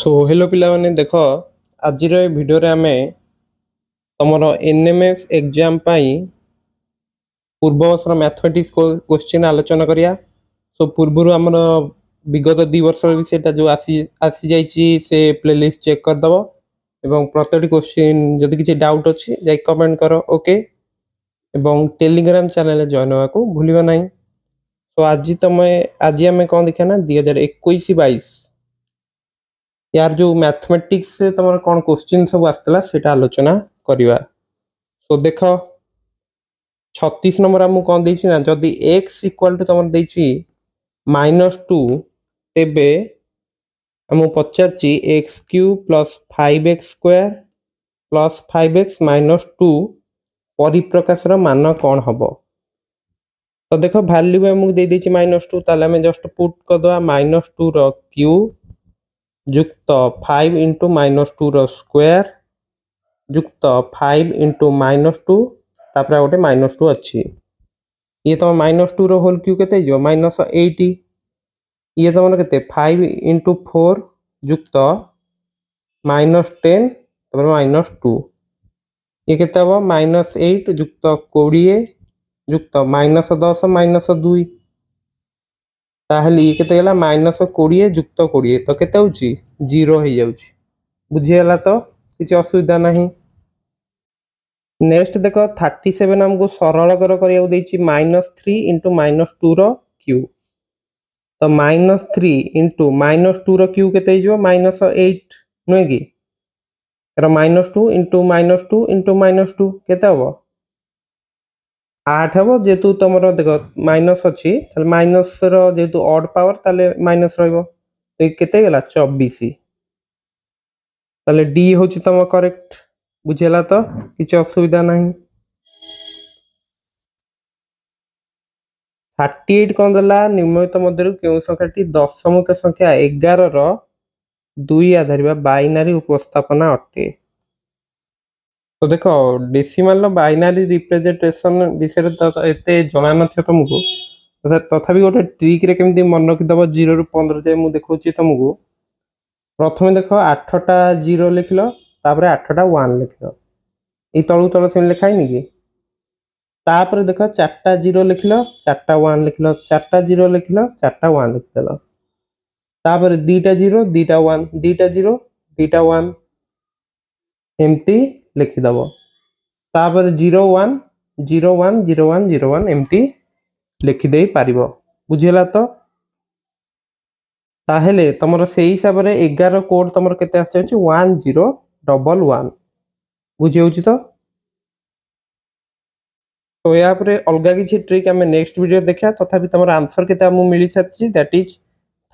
So hello पिला माने देख आज भिडियो आम तुम एनएमएस एग्जाम पूर्व वर्ष मैथमेटिक्स क्वेश्चन आलोचना करिया। सो पूर्व आमर विगत 2 वर्ष भी जो आसी जाइए से प्लेलिस्ट चेक करदब एवं प्रत्येक क्वेश्चन जदि किसी डाउट अच्छी जा कमेंट कर ओके एवं टेलीग्राम चैनल जॉइन होगा भूल ना। सो आज आम कौन देखा ना 2021-22 यार जो मैथमेटिक्स से तुम कौन क्वेश्चन सब आसला से आलोचना करवा। सो देख 36 नंबर आमको कौन देछि ना जदि x इक्वल टू तुम देछि -2 तेबे आमको पचारछि x cube plus 5x square plus 5x -2 परिप्रकाशर मान कौन हम। तो देख वैल्यू आमको दे देछि -2 ताले हमें जस्ट पुट करदवा -2 रो क्यूब जुक्त 5 इंटू -2 रो स्क्वायर जुक्त 5 इंटू -2 तापर गोटे -2 अच्छी ये तुम -2 रो होल क्यू के -80 ये तुम के 5 इंटू 4 जुक्त -10 -2 ये के -8 जुक्त 20 जुक्त -10 -2 ताहले ये केते गला -20 जुक्त 20 तो केते होची 0 हो जाउची बुझियला तो किसी असुविधा नहीं। नेक्स्ट देख 37 हमको सरल करिया देछि -3 इंटू -2 रो क्यूब तो -3 इंटू -2 रो क्यूब केते हिजो -8 नुहे कि -2 इंटू -2 इंटू -2 केते हबो 8 हम जेतु तुम देख माइनस अच्छी माइनस जेतु ऑड पावर ताले माइनस रहिबो तो केते गला 24 ताले डी होची तुम करेक्ट बुझेला तो किसी असुविधा नहीं। 38 कौन देला निम्नलिखित मध्य क्यों संख्याटी दशमिक संख्या 11 रो 2 आधार बाइनारी उपस्थापना अटे। तो देख डेसिमाल बाइनारी रिप्रेजेंटेशन विषय एते जना न तुमको तथापि गोटे ट्रिक रे केमती मन रखिदब 0 ରୁ 15 जाए मुझे देखा तुमको प्रथम देख 8टा 0 लिखल तापर 8टा 1 लिखल ये तलू तल से लिखाई कि तापर देख 4टा 0 लिखल 4टा 1 लिखल 4टा 0 लिखल 4टा 1 लिखदेल तापर 2टा 0 2टा 1 2टा 0 2टा 1 एमती लिखिदब तापर 0 1 0 1 0 1 0 1 एमती लिखिदे पारिबो बुझिला तो ताहेले तुमर से हिसाब रे 11 कोड तुमर केते आछे 1011 बुझि होछि तो या पर अलगा किसी ट्रिक आम नेक्स्ट वीडियो देखा तथापि तुम आंसर केते हमु मिली साची दैट इज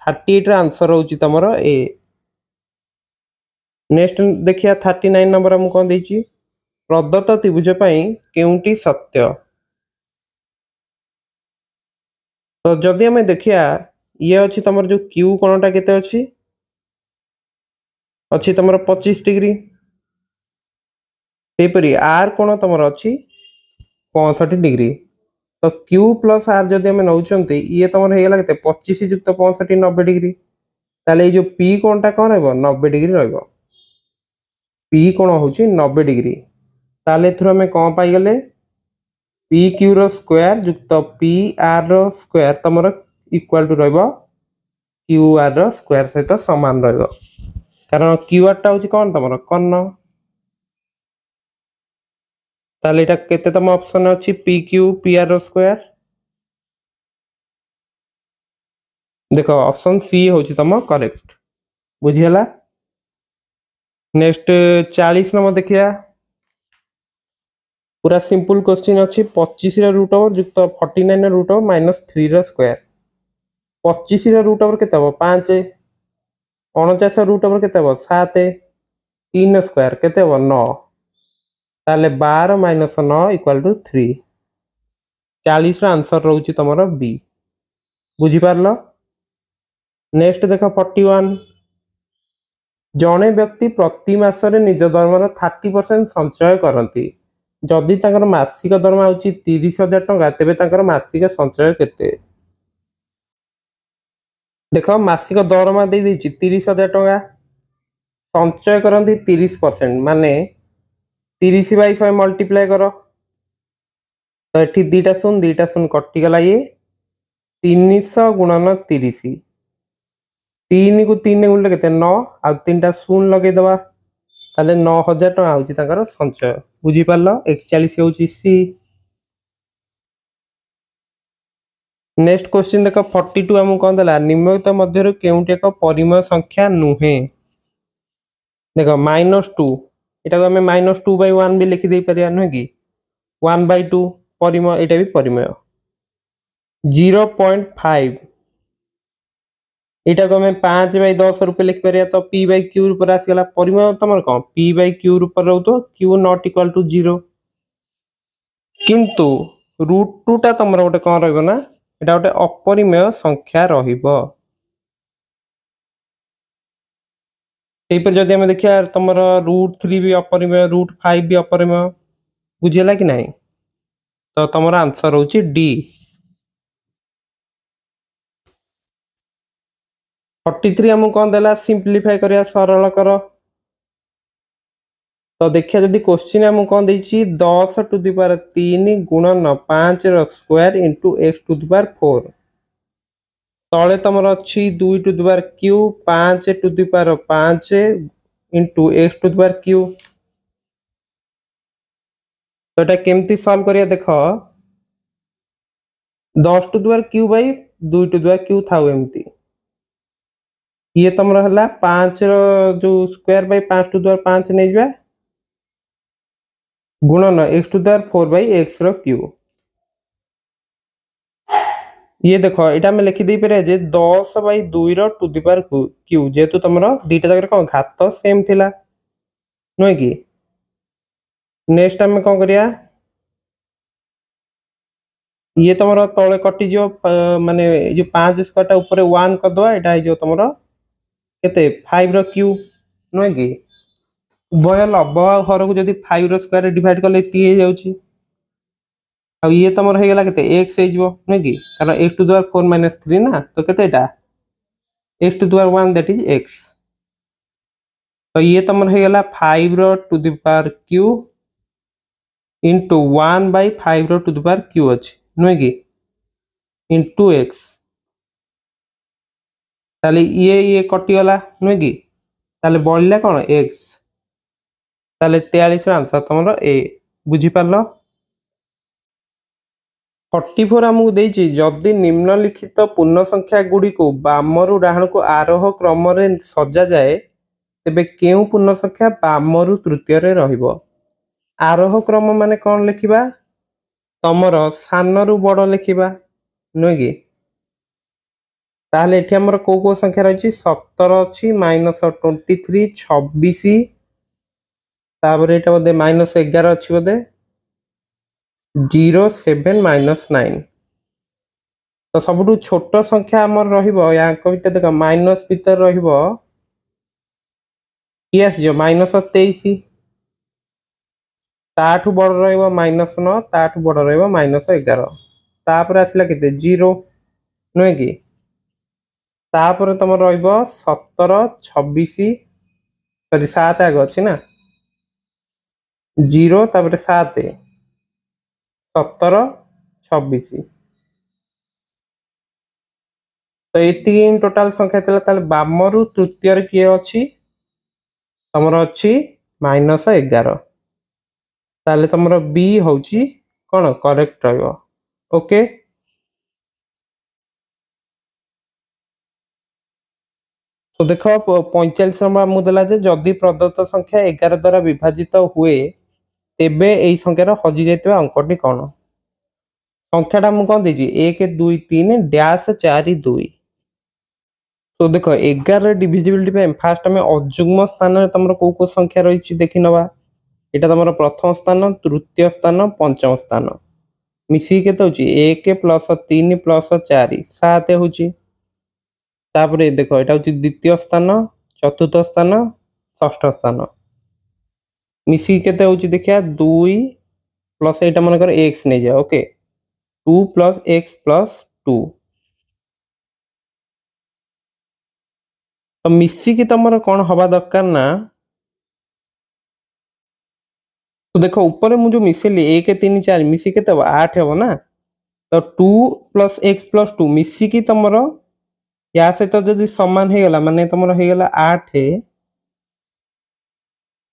38 रा आंसर होछि तुमर ए। नेक्स्ट देखिया 39 नंबर हम कौन देछि प्रदत्त त्रिभुज पई केउंटी सत्य। तो जदि हमें देखिया ये अच्छी तुम जो क्यू कोणटा केते अच्छी अच्छी तुम 25 डिग्री सेपरी आर कोण तुम अच्छी 65 डिग्री तो क्यू प्लस आर जदि हमें नौचंती ये तुम हो गला 25 जुक्त 65 90 डिग्री ताले ये जो पी कोणटा कौन रहबो 90 डिग्री रहबो पी कोण होची 90 डिग्री ताले थ्रू हमें कौन पाई गले पी क्यू रो स्क्वायर जुक्त पी आर रो स्क्वायर तुमर इक्वल टू रहबो क्यू आर रो स्क्वायर सहित समान रहबो कारण क्यू आर टा होची कौन तुमर कर्ण ताले एटा केते तम ऑप्शन अछि पी क्यू पी आर रो स्क्वायर देखो ऑप्शन सी होची तम करेक्ट बुझियला। नेक्स्ट 40 नंबर देखिया पूरा सिंपल क्वेश्चन अच्छी 25 रा रूट ओवर जुक्त 49 रा रूट ओवर -3 रा स्क्वायर 25 रा रूट ओवर केते हो 5 49 रा रूट ओवर केते हो 7 3 स्क्वायर केते हो 9 ताले 12 - 9 = 3 40 रा आंसर रहउची तमरो बी बुझी पारलो। नेक्स्ट देखो 41 जने व्यक्ति प्रति मासरे निज दरमार 30% संचय करती जदि तांकर मासिक दरमा होची 30,000 टंका तेबे तांकर मासिक संचय केते देखो मासिक दरमा दे देछि 30,000 टंका संचय करती 30% माने 30/100 मल्टीप्लाई कर तो ये दीटा शून कटिगला ये 300 गुणन 30 3 को 3 गुणिले केते 9 आ 3टा शून लगेदवा ताले 9000 टका होची ताकर संचय बुझी पारलो 41 होची सी। नेक्स्ट क्वेश्चन देखो 42 हम कोन दला निम्नलिखित मध्यरु केउटे एक परिमेय संख्या नुहे देखो -2 एटा को हमें -2/1 भी लिखि दे परिया न कि 1/2 परिमेय एटा भी परिमेय 0.5 एटा को हमें 5/10 रुपए लिख परिया तो p/q ऊपर आसी गला परिमेय तमर कोन p/q ऊपर रहउ तो q नॉट इक्वल टू 0 किंतु √2 टा तमर गोटे कोन रहइबो ना एटा गोटे अपरिमेय संख्या रहिबो एही पर जदि हम देखिया तमर √3 भी अपरिमेय √5 भी अपरिमेय बुझिला कि नाही तो तमर आंसर होची डी। 43 हम कोन देला सिंपलीफाई करिया सरल कर तो देखिया जदि क्वेश्चन हम कोन देछि 10 टू द पावर 3 गुणन 5 रो square into x to the power 4 तळे तमर अछि 2 to the power q 5 to the power 5 into x to the power q तो एटा केमती सॉल्व करिया देखो 10 to the power q by 2 to the power q थाउ एमती ये तमरा हला 5 रो जो square by 5 to the power 5 नै जबा गुणन x to the power 4 by x row q ये देखो एटा में लिखि दे परे जे 10/2 रो टू द पावर q जेतु तमरा दीटा जगह कोन घात सेम थिला नय कि नेक्स्ट हम कोन करिया ये तमरा तळे कटि जो माने जो 5 स्क्वायर टा ऊपर 1 कर दवा एटा जो तमरा केते 5 रो q नय कि उभय लब्ध हर को जदि 5 रो स्क्वायर डिवाइड करले 3 जाउची आ ये तमर हे गेला केते x हे जिवो नै कि कारण x टू द पावर 4 - 3 ना तो केते एटा x to the power 1 that is x तो ये तमर हे गेला 5 रो to the power q into 1/5 रो टू द पावर q अछि नै कि इनटू x ताले ये कटि गला नै कि ताले बळिला कोन x ताले 43 रो आंसर तमरो a बुझी पारलो 44 हमको देछि जदि निम्नलिखित पूर्ण संख्या गुडी को बामरु डाहण को आरोह क्रम रे सजा जाए तेबे केउ पूर्ण संख्या बामरु तृतीय रे रहिबो आरोह क्रम माने कोन लिखिबा तमरो सानरु बड़ लिखिबा नै कि ताले एठी हमर को संख्या रहछि 17 अछि -23 26 तापर एटा बदे -11 अछि बदे 0 7 -9 तो सबटु छोट संख्या हमर रहिबो या कविता देखा माइनस भीतर रहिबो कियास जो -23 ताठु बड़ रहिबो -9 ताठु बड़ रहिबो -11 तापर आसला केते 0 नै कि तापर तमर रहिबो 17 26 सॉरी 7 आगे अछि ना 0 तापर 7 17 26 तो एति टोटल संख्या तला ताले बामरु तृतीय रे किए अछि तमर अछि -11 ताले तमर बी होउची कोन करेक्ट रहइबो ओके। तो देखो 45 नंबर मुदला जे जदि प्रदत्त संख्या 11 द्वारा विभाजित हुए तेबे एई संख्यार हजि जायतबा अंकटी कोन संख्याटा मु कोन देछि 1 2 3 डैश 4 2 तो देखो 11 डिविजिबिलिटी पे फास्ट में अजुग्म स्थान रे तमरो को संख्या रहिछि देखि नबा एटा तमरो प्रथम स्थान तृतीय स्थान पंचम स्थान मिसी केते होछि 1 + 3 + 4 7 होछि तापरे देखो एटा होछि द्वितीय स्थान चतुर्थ स्थान षष्ठ स्थान मिसी केते होछि देखिया 2 प्लस एटा मन कर x नै जा ओके 2 + x + 2 तो मिसिकी तमर कौन हवा दरकार ना तो देखो ऊपर मुझे मिसेली 1 3 4 मिसी के 8 हम ना तो 2 + x + 2 मिसिकी तमर या सहित जदि समान हो गला माने तमर हो गला 8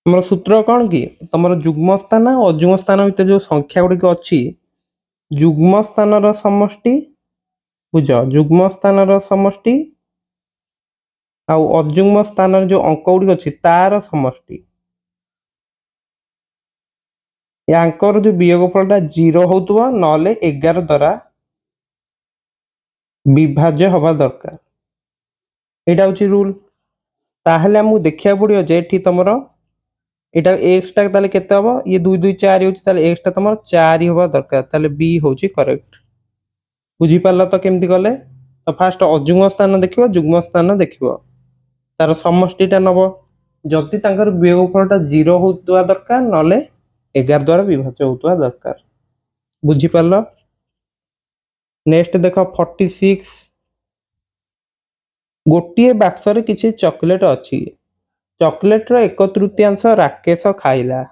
तमर सूत्र कौन कि तमर युग्म स्थान और अयुग्म स्थान भितर जो संख्या गुड़िक अच्छी युग्म स्थान समष्टि बुझ युग्म स्थान समष्टि आउ अयुग्म स्थान जो अंक गुड़िक अच्छी तार समष्टि यांकर जो वियोगफलटा 0 होतुवा नले 11 द्वारा विभाज्य हवा दरकार एटा होची रूल ताहले हमहु देखिया पड़ियो जे एठी तमरो एटा x टा ताले केते हबो ये 2 2 4 होची ताले x टा तमरो 4 हबा दरकार ताले b होची करेक्ट बुझी पारला तो केमती गले तो फास्ट अयुग्म स्थान देखिबो युग्म स्थान देखिबो तार समष्टिटा नबो जति तांकर वियोगफलटा 0 होतुवा दरकार नले 11 द्वारा विभाज्य होतुवा दरकार बुझी पारला नेक्स्ट देखो 46 गोटे बाक्सरे किसी चॉकलेट अच्छी चॉकलेट रो 1/3 राकेश खाइला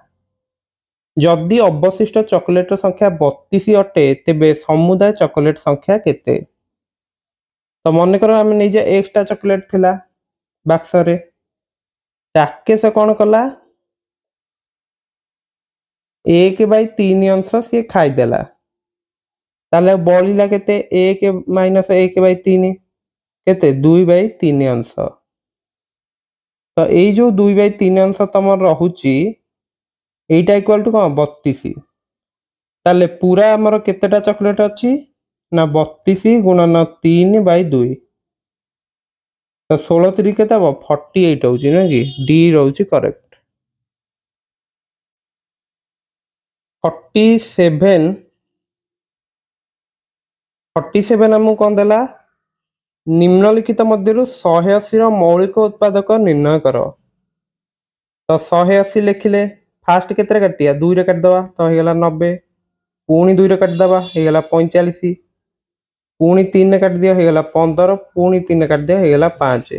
जदि अवशिष्ट चॉकलेट संख्या 32 अटे तेबे समुदाय चॉकलेट संख्या केते तो मन कर आम नहीं एक्सट्रा चॉकलेट थिला बाक्सरे राकेश कौन कला 1/3 अंश सी खाईदेला ताले बलिला केते 1 - 1/3 केते 2/3 अंश तो ये जो 2/3 अंश तुम रहुची एटा इक्वल टू कौन 32 ताले पूरा आमर केतेटा चॉकलेट अच्छी ना 32 गुणन 3/2 तो 16 3 केते 48 होची ना कि डी रहउची करेक्ट 47 हमको कौन देला निम्नलिखित मध्यरु 180 रो मौलिक उत्पादक निर्णय कर तो 180 लिखिले फास्ट केते काटिया 2 रे काट दवा तो हो गला 90 पुणी 2 रे काट दवा हो गला 45 पुणी 3 रे काट दिया हो गला 15 पुणी 3 रे काट दिया हो गला 5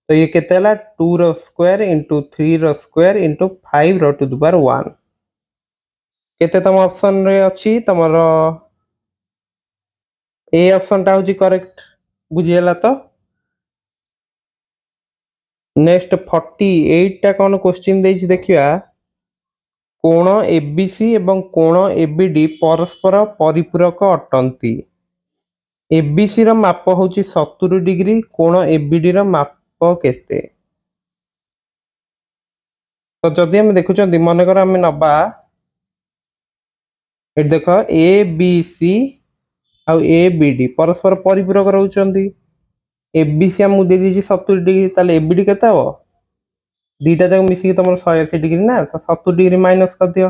तो ये केते हला 2 रो स्क्वायर * 3 रो स्क्वायर * 5 रो टू द पावर 1 केते तम ऑप्शन रे अछि तमरो ए ऑप्शन टा होची करेक्ट बुझियला तो नेक्स्ट 48 टा कौन क्वेश्चन देछि देखिया कोण एबीसी एवं कोण एबीडी परस्पर परिपूरक अटंती एबीसी रो माप होची 70 डिग्री कोण एबीडी रो माप केते तो जदि हम देखु मन कर आम नबा ए देख ए बी सी आ ए बी डी परस्पर परिपूरक रहउचंती एबीसी हम दे दीजिए 70 डिग्री ताले एबीडी केते हो दीटा जक मिसी तुम 180 डिग्री ना तो 70 डिग्री माइनस कर दियो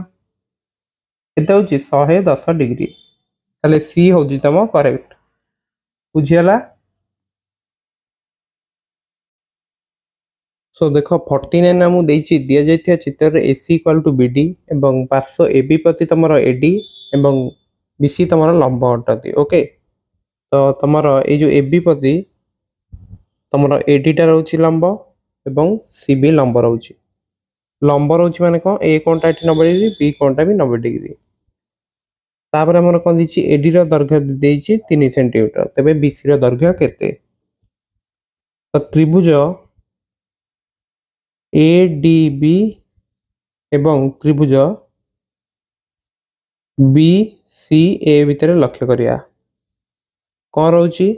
केते होची 110 डिग्री ताले सी होची तुम करेक्ट बुझियला सो देखो 49 हमू देछि दिया जायथिया चित्र एसी इक्वल टू बीडी एवं पार्श्व एबी प्रति तमरो एडी एवं बीसी तमरो लंब अटती ओके तो तमरो ए जो एबी प्रति तमरो एडी टा रहउची लंब एवं सीबी लंब रहउची लंब रहउची माने कोन ए कोणटा एठी 90 डिग्री बी कोणटा भी 90 डिग्री तापर हमर कोन दिछि एडी रो दैर्घ्य देछि 3 सेंटीमीटर तबे बीसी रो दैर्घ्य केते तो त्रिभुज एडीबी एवं त्रिभुज बीसीए भितर लक्ष्य करिया कौन रोची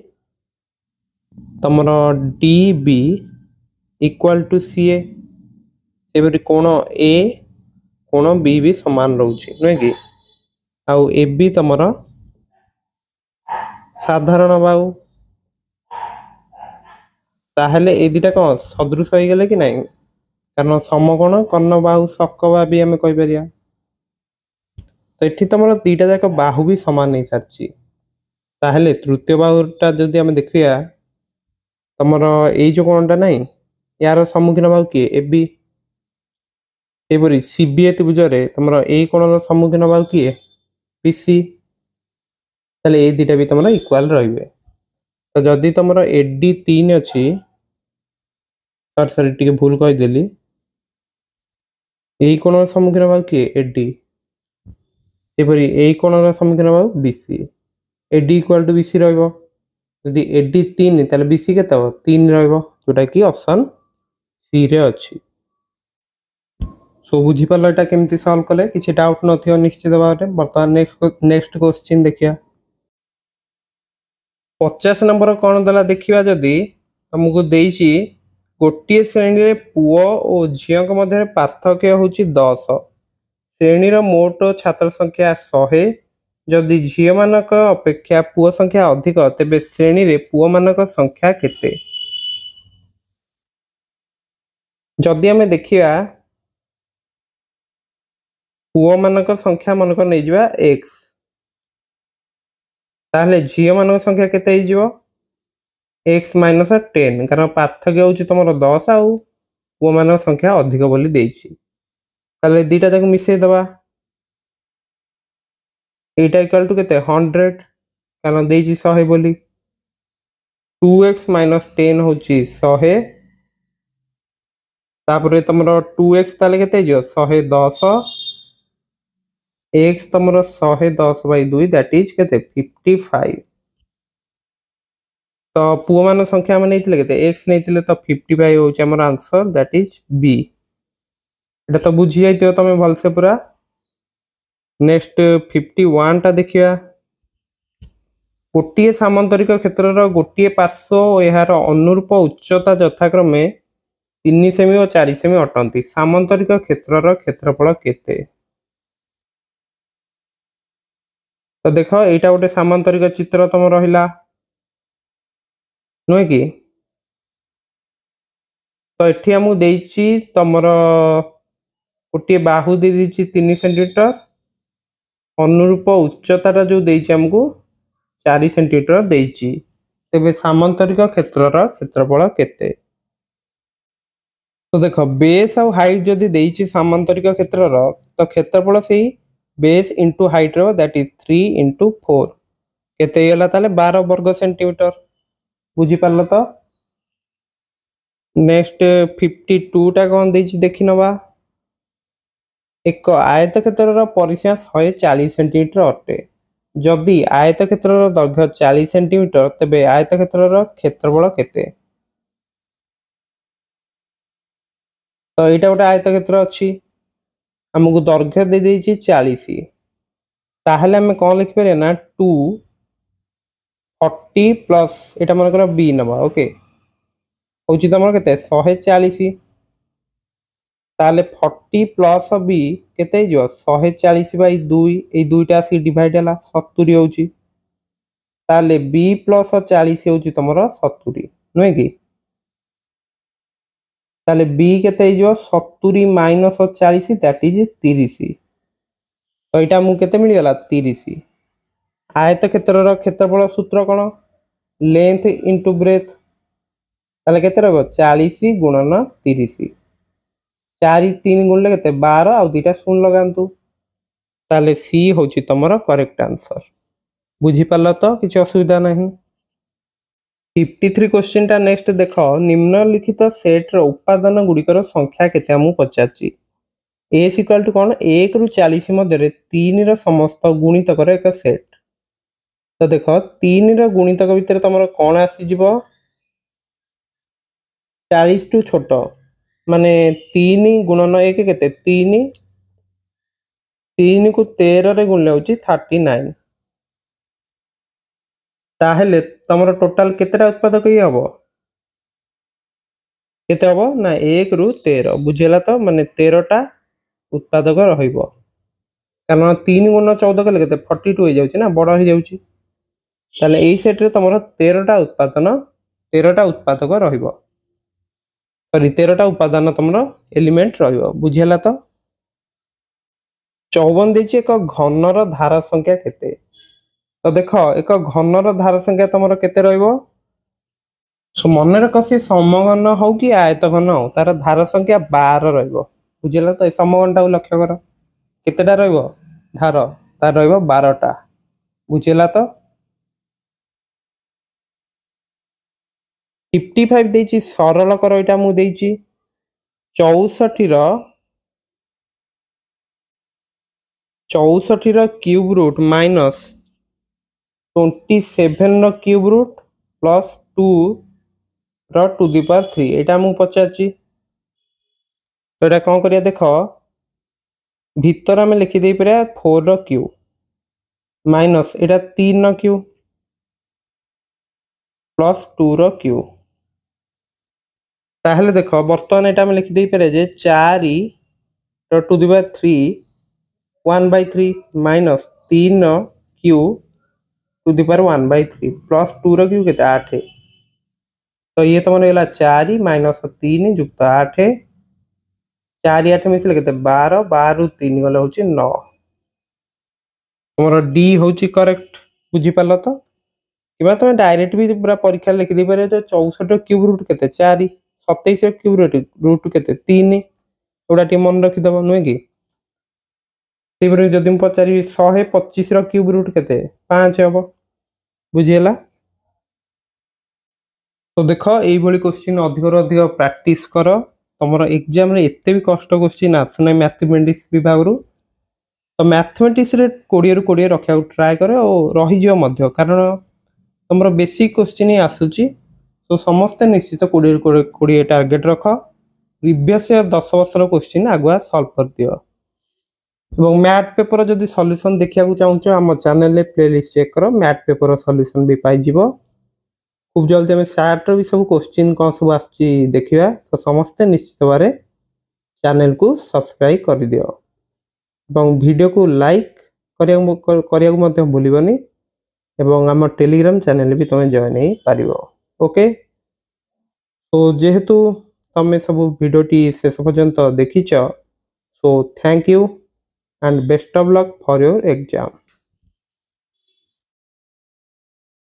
तमरो डीबी इक्वल टू सीए सेबरी कोण ए कोण बी भी समान रोची नुहे कि आउ ए बी तमरो साधारण बाहु ताहले ए दिटा कौन सदृश हो गले कि नहीं कारण समकोण कर्ण बाहु सकबा भी हमें कहि परिया तो एठी तमरो दीटा जाक बाहु भी समान नहीं सारची ताहले तृतीय बाहुटा जदि हमें देखिया तमरो ए जो कोणटा नहीं यार सम्मुखीन बाहु किए ए बी एपरी सीबी त्रिभुज रे तमरो ए कोणर सम्मुखीन बाहु किए बीसी ताले ए दीटा भी तमरो इक्वल रहिबे तो जदि तमरो एडी 3 अछि सॉरी टिके भूल कहीदेली यही कोण सम्मुखीन भाव किए एडी सेपरी यही कोण सम्मुखीन भाव BC AD equal to BC रहिबो यदि एडी 3 ताले बीसी केते हो 3 रहिबो जोटा कि ऑप्शन सी रे अछि सो बुझी पालो एटा केमती सॉल्व कले किछि डाउट नथियो निश्चित भाबरे वर्तमान नेक्स्ट क्वेश्चन देखिया 50 नंबर कोन दला देखिबा जदी हमकु देइछि गोटिए श्रेणी रे पुओ ओ झियो के मध्य पार्थक्य होछि 10 श्रेणीर मोट छात्र संख्या 100 जदि झियो मानक अपेक्षा पुओ संख्या अधिक तेबे श्रेणी रे पुओ मानक संख्या केते जदि हमें देखिया पुओ मानक संख्या मानक नै जिबा x ताहले झियो मानक संख्या केते हे जिवो x - 10 कारण पार्थक्य होछि तमरो 10 आउ पुओ मानक संख्या अधिक बोली देइछि ताहले दीटा ताको मिसै दबा एटा इक्वल टू केते 100 कारण देइछि 100 बोली 2x - 10 होछि 100 तापरे तमरो 2x ताले केते जियो 110 x तमरो 110/2 दैट इज केते 55 तो पुओ मान संख्या हम नैतिले केते x नैतिले तो 55 होछि हमर आंसर दैट इज b एटा तो बुझी जाइतियो तमे भलसे पूरा नेक्स्ट 51 टा देखिया गोटिए सामांतरिक क्षेत्रर गोटिए पार्श्व ओ एहार अनुरूप उच्चता यथाक्रमे 3 सेमी और 4 सेमी अटंती सामांतरिक क्षेत्रर क्षेत्रफल केते तो देखो एटा गोटे सामांतरिक चित्र तम रहिला नुहे कि तो एठी हमु देइछि तमर गोटे बाहु दे दीछि 3 सेंटीमीटर अनुरूप उच्चता जो देइछि हमकु 4 सेंटीमीटर देइछि तेबे सामांतरिक क्षेत्रर क्षेत्रफल केते तो देखो बेस और हाइट जदि देइछि सामांतरिक क्षेत्रर तो क्षेत्रफल सेही बेस इंटू हाइट रो दैट इज 3 इंटू 4 केते होला ताले 12 वर्ग सेंटीमीटर बुझी पारलो तो नेक्स्ट 52 टा कोन देइछि देखि नबा एक आयत क्षेत्रर परिसीमा 140 सेंटीमीटर अटे जदि आयत क्षेत्रर दैर्घ्य 40 सेंटीमीटर तबे आयत क्षेत्रर क्षेत्रफल केते तो एटा गोटे आयत क्षेत्र अछि हमकु दैर्घ्य दे देइछि 40 ताहले हमें कोन लिखि परिया ना 2 40 प्लस एटा मन कर b नबा ओके होछि तमर केते 140 ताले 40 प्लस b केते जो 140/2 ए दुईटा सी डिवाइड हला 70 होछि ताले b प्लस 40 होछि तमर 70 नय कि ताले b केते जो 70 माइनस 40 दैट इज 30 तो एटा मु केते मिल गेला 30 आयत क्षेत्रर क्षेत्रफल सूत्र कोन लेंथ इनटू ब्रेथ ताले केते रहबो 40 गुणन 30 4 3 गुणले केते 12 आ दुईटा शून्य लगांतु ताले सी होछि तमरो करेक्ट आंसर बुझी पालो तो किछ असुविधा नहीं 53 क्वेश्चन टा नेक्स्ट देखो निम्नलिखित सेट रो उपादान गुडिकर संख्या केते हमु पचाछि a इक्वल टू कोन 1 रु 40 मध्ये रे 3 रो समस्त गुणितकर एक सेट तो देखो 3 रो गुणितक भितर तमरो कोन आसी जिवो 40 टू छोटो माने 3 गुणन 1 केते 3 3 को 13 रे गुणले होची 39 ताहेले तमरो टोटल केतेटा उत्पादक ही हबो केते हबो ना 1 रु 13 बुझेला तो माने 13 टा उत्पादक रहिबो कारण 3 गुण 14 कले केते 42 हो जाउची ना बड़ हो जाउची ताले एई सेट रे तमरो 13 टा उत्पादक रहिबो सॉरी 13 टा उपादान तमरो एलिमेंट रहिबो बुझेला तो 54 देछि एक घनर धारा संख्या केते तो देखो एक घनर धारा संख्या तमरो केते रहिबो सो मन रख से समघन हो कि आयत घन हो तार धारा संख्या 12 रहिबो बुझिला तो समघन टा लक्ष्य कर केतेटा रहिबो धार तार रहिबो 12 टा बुझिला तो 55 ଦେଇଛି ସରଳ କର ଏଇଟା ମୁଁ ଦେଇଛି 64 ର କ୍ୟୁବ ରୁଟ ମାଇନସ 27 ର କ୍ୟୁବ ରୁଟ ପ୍ଲସ୍ 2 ର ଟୁ ଦି ପାୱାର 3 ଏଇଟା ମୁଁ ପଚାରିଛି। ତ ଏଇଟା କ'ଣ କରିବା ଦେଖ ଭିତରେ ଆମେ ଲେଖିଦେଇ ପାରିବା 4 ର କ୍ୟୁ ମାଇନସ ଏଇଟା 3 ର କ୍ୟୁ ପ୍ଲସ୍ 2 ର କ୍ୟୁ। ତାହେଲେ ଦେଖ ବର୍ତ୍ତମାନ ଏଇଟା ଆମେ ଲେଖିଦେଇ ପାରିବା ଯେ 4 ର ଟୁ ଦି ପାୱାର 3 1/3 ମାଇନସ 3 ର cube to the power 1/3 plus 2 रो क्यू केते 8। तो ये तुम रहेगा 4 माइनस 3 युक्त 8 4 8 मिसले केते 12 12 रु 3 गले होची 9। तुमरो डी होची करेक्ट बुझी पालो तो किबा तुम डायरेक्ट भी पूरा परीक्षा लिखि दे पारे जो 64 क्यूब रूट केते 4 27 क्यूब रूट केते 3 ओडा टी मन रखि दबो नुए की सेबरे जदि हम पचारि 125 रो क्यूब रूट केते 5 हबो बुझिएला। तो देख ये क्वेश्चन अधिक अधिक प्रैक्टिस कर तुम एग्जाम रे एते भी कष्ट क्वेश्चन आसुना मैथमेटिक्स विभाग रु। तो मैथमेटिक्स रे 20 रु 20 रखा ट्राए कर और रही मध्य कारण तुम बेसिक क्वेश्चन ही आसूची। तो समस्ते निश्चित 20 रु 20 टार्गेट रख प्रीवियस 10 वर्ष क्वेश्चन आगुआ सॉल्व कर दियो। এবং मैथ पेपर जदि सॉल्यूशन देखिया चाहूँ आम चैनल प्लेलिस्ट चेक कर मैथ पेपर सॉल्यूशन भी पाई जीवो। खूब जल्दी आम सार्ट भी सब क्वेश्चन कौन सब आसची देखिया। तो समस्ते निश्चित भाव चैनल को सब्सक्राइब कर दियो और वीडियो को लाइक करिया भूलबनी एवं आम टेलीग्राम चैनल भी तुम जॉइन हो पार। ओके तो जेहेतु तुम सब वीडियोटी शेष पर्यंत देखीच so thank you and best of luck for your exam।